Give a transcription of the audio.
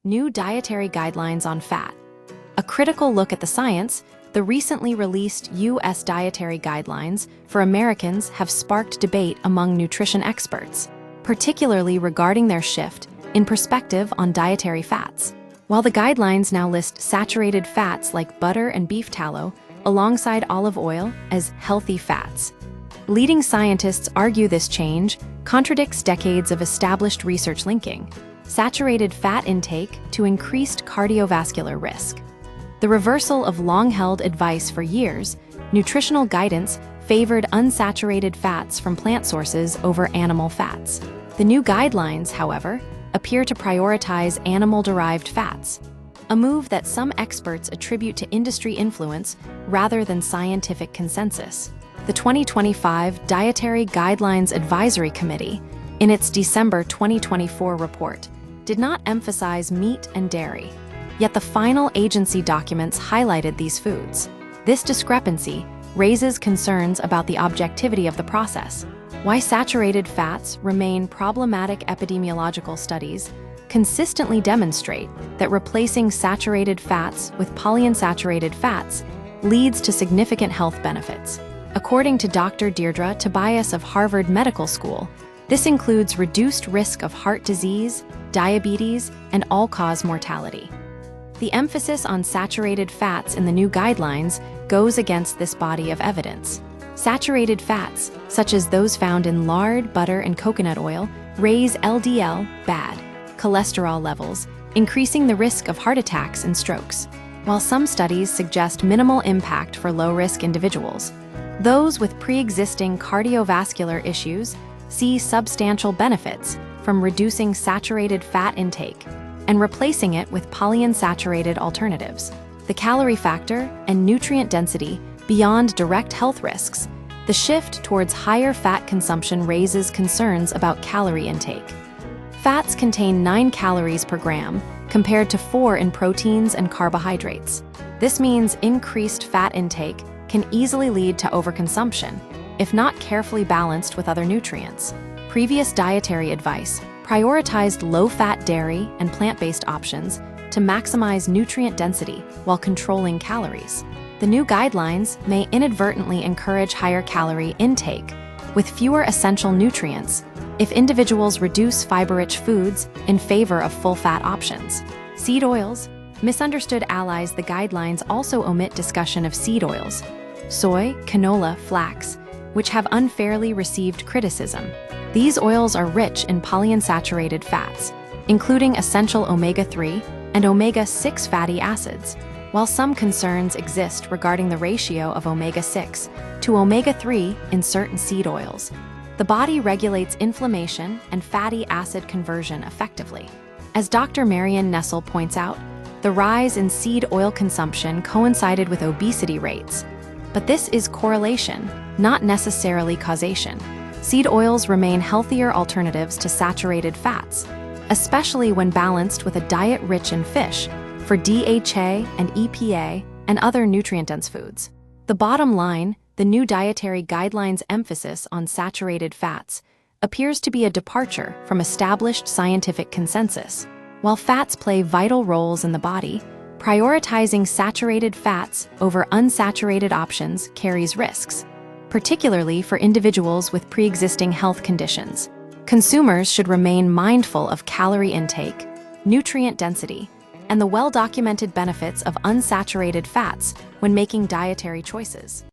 New dietary guidelines on fat. A critical look at the science, the recently released U.S. dietary guidelines for Americans have sparked debate among nutrition experts, particularly regarding their shift in perspective on dietary fats. While the guidelines now list saturated fats like butter and beef tallow alongside olive oil as healthy fats, leading scientists argue this change contradicts decades of established research linking saturated fat intake to increased cardiovascular risk. The reversal of long-held advice for years, nutritional guidance favored unsaturated fats from plant sources over animal fats. The new guidelines, however, appear to prioritize animal-derived fats, a move that some experts attribute to industry influence rather than scientific consensus. The 2025 Dietary Guidelines Advisory Committee, in its December 2024 report, did not emphasize meat and dairy, yet the final agency documents highlighted these foods. This discrepancy raises concerns about the objectivity of the process. Why saturated fats remain problematic? Epidemiological studies consistently demonstrate that replacing saturated fats with polyunsaturated fats leads to significant health benefits. According to Dr. Deirdre Tobias of Harvard Medical School, this includes reduced risk of heart disease, diabetes, and all-cause mortality. The emphasis on saturated fats in the new guidelines goes against this body of evidence. Saturated fats, such as those found in lard, butter, and coconut oil, raise LDL, bad, cholesterol levels, increasing the risk of heart attacks and strokes. While some studies suggest minimal impact for low-risk individuals, those with pre-existing cardiovascular issues see substantial benefits from reducing saturated fat intake and replacing it with polyunsaturated alternatives. The calorie factor and nutrient density beyond direct health risks, the shift towards higher fat consumption raises concerns about calorie intake. Fats contain 9 calories per gram, compared to 4 in proteins and carbohydrates. This means increased fat intake can easily lead to overconsumption, if not carefully balanced with other nutrients. Previous dietary advice prioritized low-fat dairy and plant-based options to maximize nutrient density while controlling calories. The new guidelines may inadvertently encourage higher calorie intake with fewer essential nutrients if individuals reduce fiber-rich foods in favor of full-fat options. Seed oils, misunderstood allies. The guidelines also omit discussion of seed oils, soy, canola, flax, which have unfairly received criticism. These oils are rich in polyunsaturated fats, including essential omega-3 and omega-6 fatty acids. While some concerns exist regarding the ratio of omega-6 to omega-3 in certain seed oils, the body regulates inflammation and fatty acid conversion effectively. As Dr. Marion Nessel points out, the rise in seed oil consumption coincided with obesity rates, but this is correlation, not necessarily causation. Seed oils remain healthier alternatives to saturated fats, especially when balanced with a diet rich in fish, for DHA and EPA and other nutrient-dense foods. The bottom line, the new dietary guidelines' emphasis on saturated fats appears to be a departure from established scientific consensus. While fats play vital roles in the body, prioritizing saturated fats over unsaturated options carries risks, particularly for individuals with pre-existing health conditions. Consumers should remain mindful of calorie intake, nutrient density, and the well-documented benefits of unsaturated fats when making dietary choices.